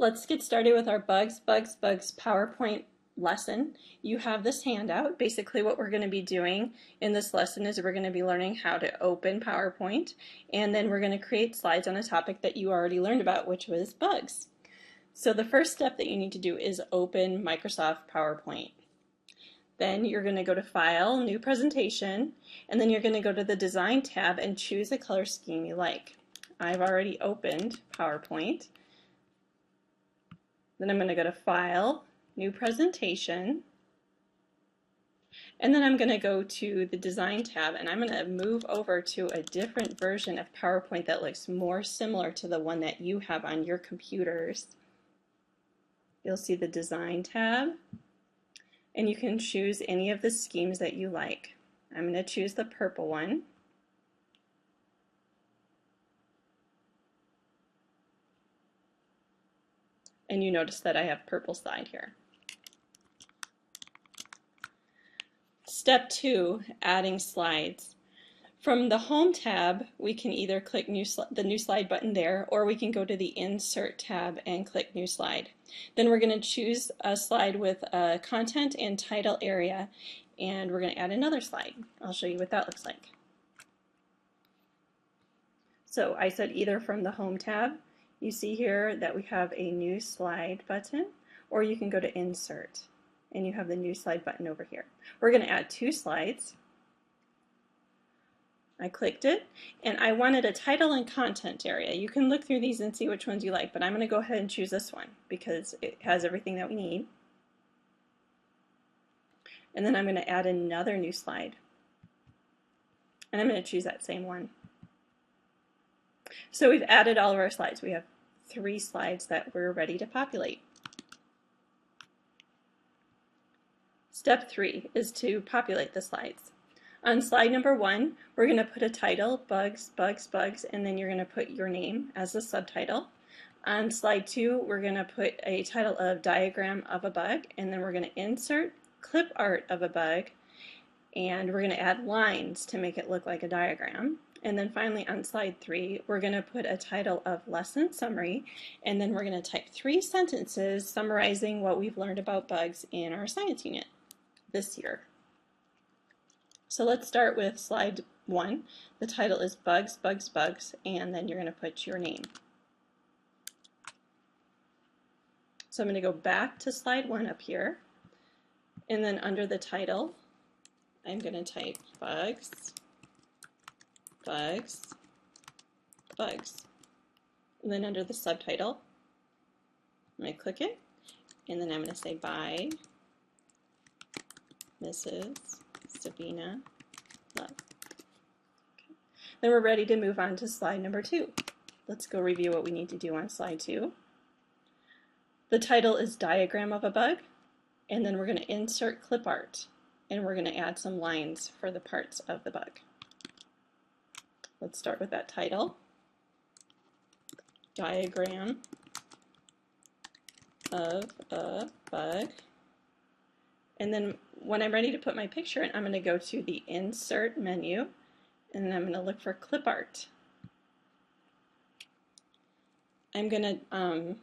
Let's get started with our Bugs PowerPoint lesson. You have this handout. Basically what we're going to be doing in this lesson is we're going to be learning how to open PowerPoint, and then we're going to create slides on a topic that you already learned about, which was bugs. So the first step that you need to do is open Microsoft PowerPoint. Then you're going to go to File, New Presentation, and then you're going to go to the Design tab and choose a color scheme you like. I've already opened PowerPoint. Then I'm going to go to File, New Presentation, and then I'm going to go to the Design tab, and I'm going to move over to a different version of PowerPoint that looks more similar to the one that you have on your computers. You'll see the Design tab, and you can choose any of the schemes that you like. I'm going to choose the purple one. And you notice that I have purple slide here. Step 2, adding slides. From the Home tab, we can either click the New Slide button there, or we can go to the Insert tab and click New Slide. Then we're going to choose a slide with a content and title area, and we're going to add another slide. I'll show you what that looks like. So I said either from the Home tab. You see here that we have a New Slide button, or you can go to Insert, and you have the New Slide button over here. We're going to add 2 slides. I clicked it, and I wanted a title and content area. You can look through these and see which ones you like, but I'm going to go ahead and choose this one because it has everything that we need. And then I'm going to add another new slide, and I'm going to choose that same one. So we've added all of our slides. We have 3 slides that we're ready to populate. Step 3 is to populate the slides. On slide number 1, we're going to put a title, Bugs, and then you're going to put your name as the subtitle. On slide 2, we're going to put a title of Diagram of a Bug, and then we're going to insert clip art of a bug, and we're going to add lines to make it look like a diagram. And then finally on slide 3, we're going to put a title of Lesson Summary, and then we're going to type 3 sentences summarizing what we've learned about bugs in our science unit this year. So let's start with slide 1. The title is Bugs, and then you're going to put your name. So I'm going to go back to slide 1 up here, and then under the title, I'm going to type Bugs. And then under the subtitle, I'm going to click it, and then I'm going to say by Mrs. Sabina Love. Okay. Then we're ready to move on to slide number 2. Let's go review what we need to do on slide 2. The title is Diagram of a Bug, and then we're going to insert clip art, and we're going to add some lines for the parts of the bug. Let's start with that title, Diagram of a Bug. And then when I'm ready to put my picture in, I'm going to go to the Insert menu, and then I'm going to look for clip art. I'm going to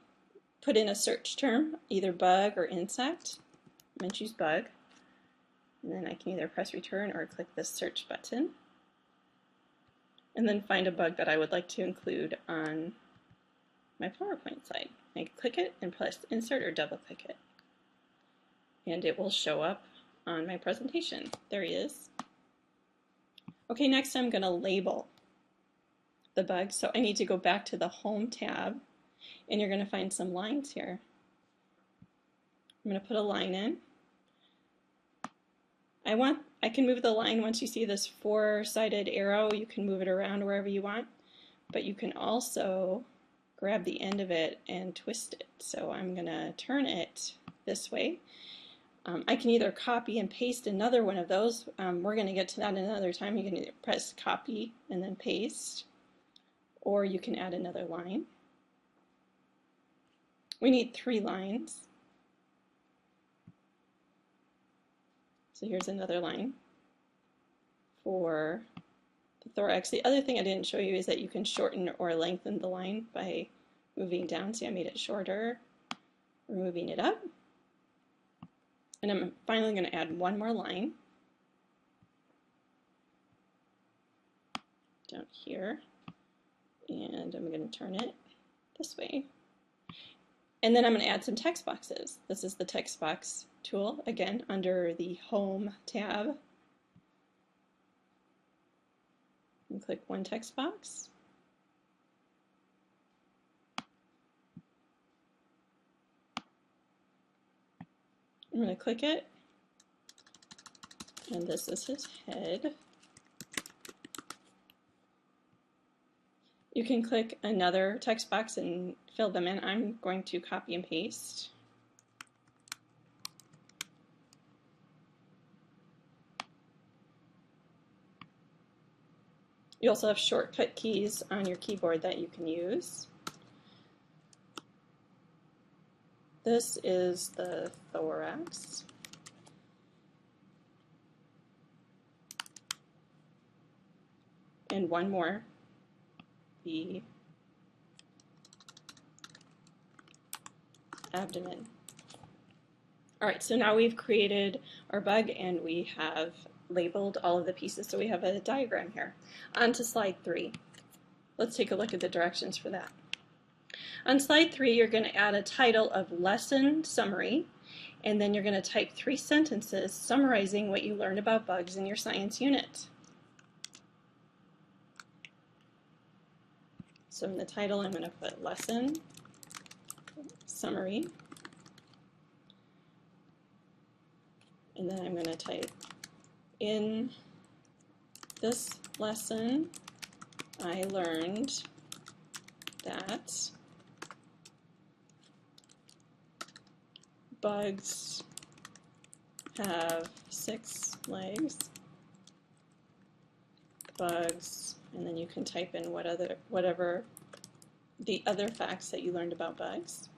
put in a search term, either bug or insect. I'm going to choose bug, and then I can either press return or click the search button, and then find a bug that I would like to include on my PowerPoint slide. I click it and press insert or double click it, and it will show up on my presentation. There he is. Okay, next I'm going to label the bug. So I need to go back to the Home tab, and you're going to find some lines here. I'm going to put a line in. I can move the line once you see this 4-sided arrow. You can move it around wherever you want, but you can also grab the end of it and twist it. So I'm going to turn it this way. I can either copy and paste another one of those. We're going to get to that another time. You can either press copy and then paste, or you can add another line. We need 3 lines. So here's another line for the thorax. The other thing I didn't show you is that you can shorten or lengthen the line by moving down. See, I made it shorter. We're moving it up. And I'm finally going to add one more line down here. And I'm going to turn it this way. And then I'm going to add some text boxes. This is the text box tool, again, under the Home tab. And click one text box. I'm going to click it, and this is his head. You can click another text box and fill them in. I'm going to copy and paste. You also have shortcut keys on your keyboard that you can use. This is the thorax. And one more, the abdomen. All right, so now we've created our bug and we have labeled all of the pieces, so we have a diagram here. On to slide 3. Let's take a look at the directions for that. On slide 3, you're going to add a title of lesson summary, and then you're going to type 3 sentences summarizing what you learned about bugs in your science unit. So in the title, I'm going to put lesson summary, and then I'm going to type, in this lesson, I learned that bugs have 6 legs. Bugs, and then you can type in whatever the other facts that you learned about bugs.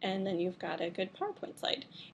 And then you've got a good PowerPoint slide.